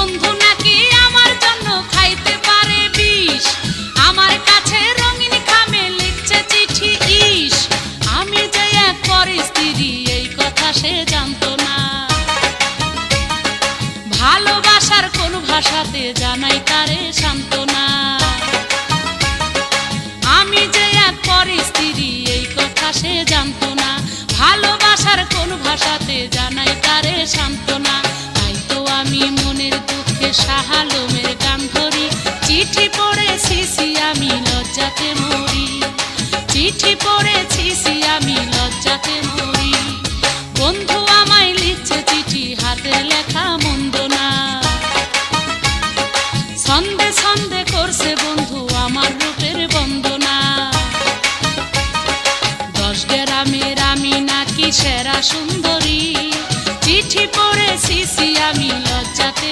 বন্ধু নাকি আমার জন্য খাইতে পারে বিষ, আমার কাছে রঙিন খামে লিখছে চিঠি ইস। আমি যে এক পরের স্ত্রী এই কথা সে জানতো না, ভালোবাসার কোন ভাষাতে জানাই তারে সান্ত্বনা। আমি যে এক পরের স্ত্রী এই কথা সে জানতো না, ভালোবাসার কোন ভাষাতে জানাই তারে সান্ত্বনা। তাই তো আমি মনের দুঃখে শাহ আলমের গান ধরি, চিঠি পড়েছি আমি লজ্জাতে মরি, চিঠি পড়েছি আমি লজ্জাতে মরি। বন্ধু আমায় লিখছে চিঠি হাতের লেখা মন্দ না, ছন্দে ছন্দে করছে বন্ধু আমার রূপের বন্দনা। 10 গ্রামের আমি নাকি সেরা সুন্দরী, চিঠি পড়েছি আমি লজ্জাতে।